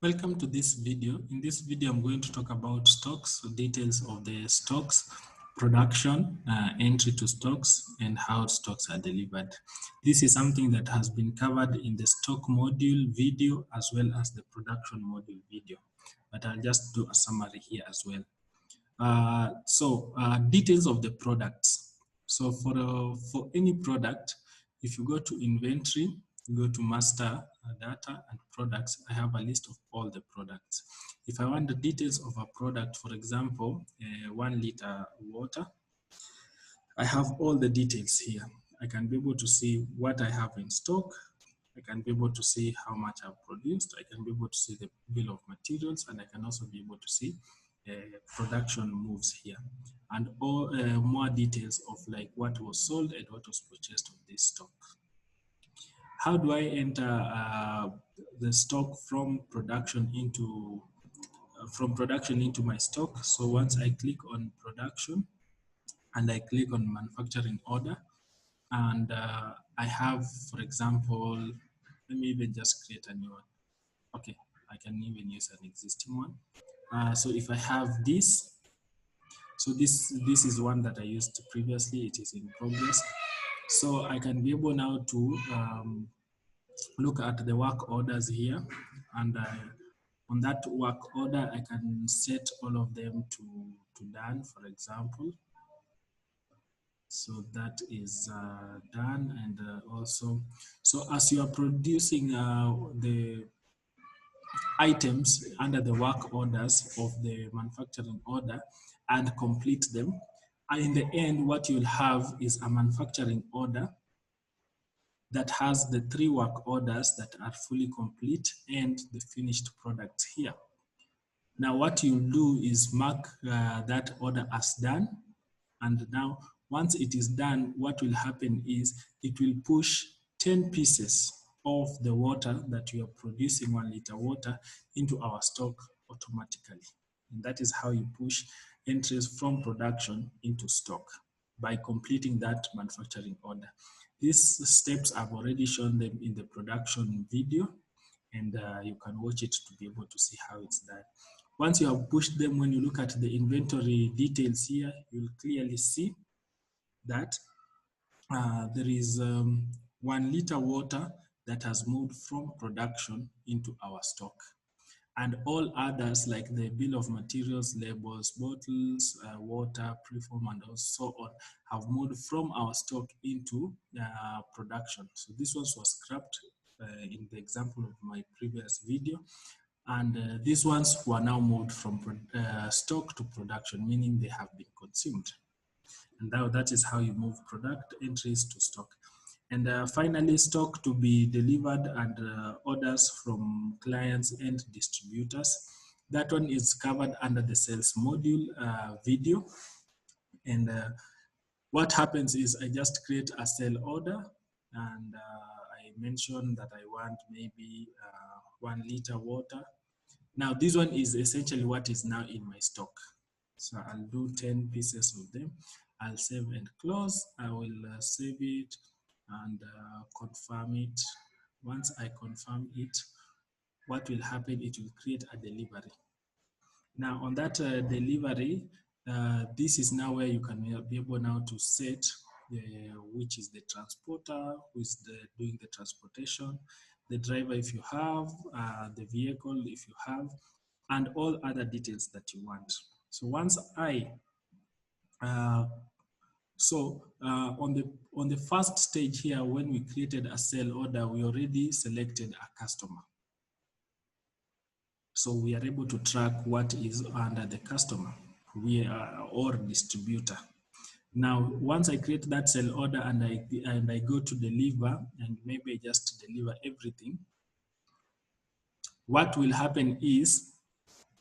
Welcome to this video. In this video, I'm going to talk about stocks, so details of the stocks, production, entry to stocks, and how stocks are delivered. This is something that has been covered in the stock module video as well as the production module video, but I'll just do a summary here as well. Details of the products. So for any product, if you go to inventory, you go to master data and products, I have a list of all the products. If I want the details of a product, for example, 1 liter water, I have all the details here. I can be able to see what I have in stock. I can be able to see how much I've produced. I can be able to see the bill of materials, and I can also be able to see production moves here, and all more details of like what was sold and what was purchased of this stock. How do I enter the stock from production into my stock? So once I click on production and I click on manufacturing order, and I have, for example, let me even just create a new one. Okay, I can even use an existing one. So if I have this, so this is one that I used previously, it is in progress. So I can be able now to look at the work orders here, and on that work order, I can set all of them to done, for example. So that is done, and also, so as you are producing the items under the work orders of the manufacturing order and complete them, and in the end, what you'll have is a manufacturing order that has the 3 work orders that are fully complete and the finished products here. Now, what you do is mark that order as done, and now once it is done, what will happen is it will push 10 pieces of the water that you are producing, 1 liter water, into our stock automatically. And that is how you push entries from production into stock, by completing that manufacturing order. These steps, I've already shown them in the production video, and you can watch it to be able to see how it's done. Once you have pushed them, when you look at the inventory details here, you'll clearly see that there is 1 liter water that has moved from production into our stock. And all others, like the bill of materials, labels, bottles, water, preform, and so on, have moved from our stock into production. So this was scrapped in the example of my previous video. And these ones were now moved from stock to production, meaning they have been consumed. And now that is how you move product entries to stock. And finally, stock to be delivered and orders from clients and distributors. That one is covered under the sales module video. And what happens is I just create a sale order, and I mention that I want maybe 1 liter water. Now, this one is essentially what is now in my stock. So I'll do 10 pieces of them. I'll save and close. I will save it and confirm it. Once I confirm it, what will happen, it will create a delivery. Now on that delivery, this is now where you can be able now to set which is the transporter, who is doing the transportation, the driver if you have, the vehicle if you have, and all other details that you want. So once I on the first stage here, when we created a sale order, we already selected a customer. So we are able to track what is under the customer or distributor. Now, once I create that sale order and I go to deliver, and maybe I just deliver everything, what will happen is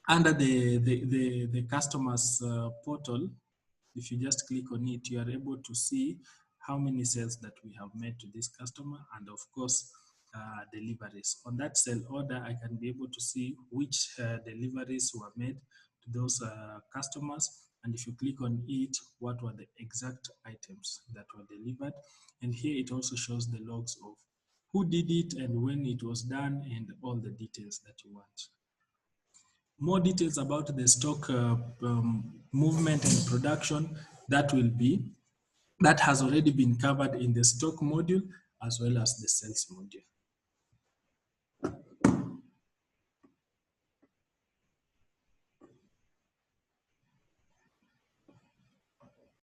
under the customer's portal, if you just click on it, you are able to see how many sales that we have made to this customer, and of course, deliveries. On that sale order, I can be able to see which deliveries were made to those customers. And if you click on it, what were the exact items that were delivered. And here it also shows the logs of who did it and when it was done and all the details that you want. more details about the stock movement and production that has already been covered in the stock module as well as the sales module.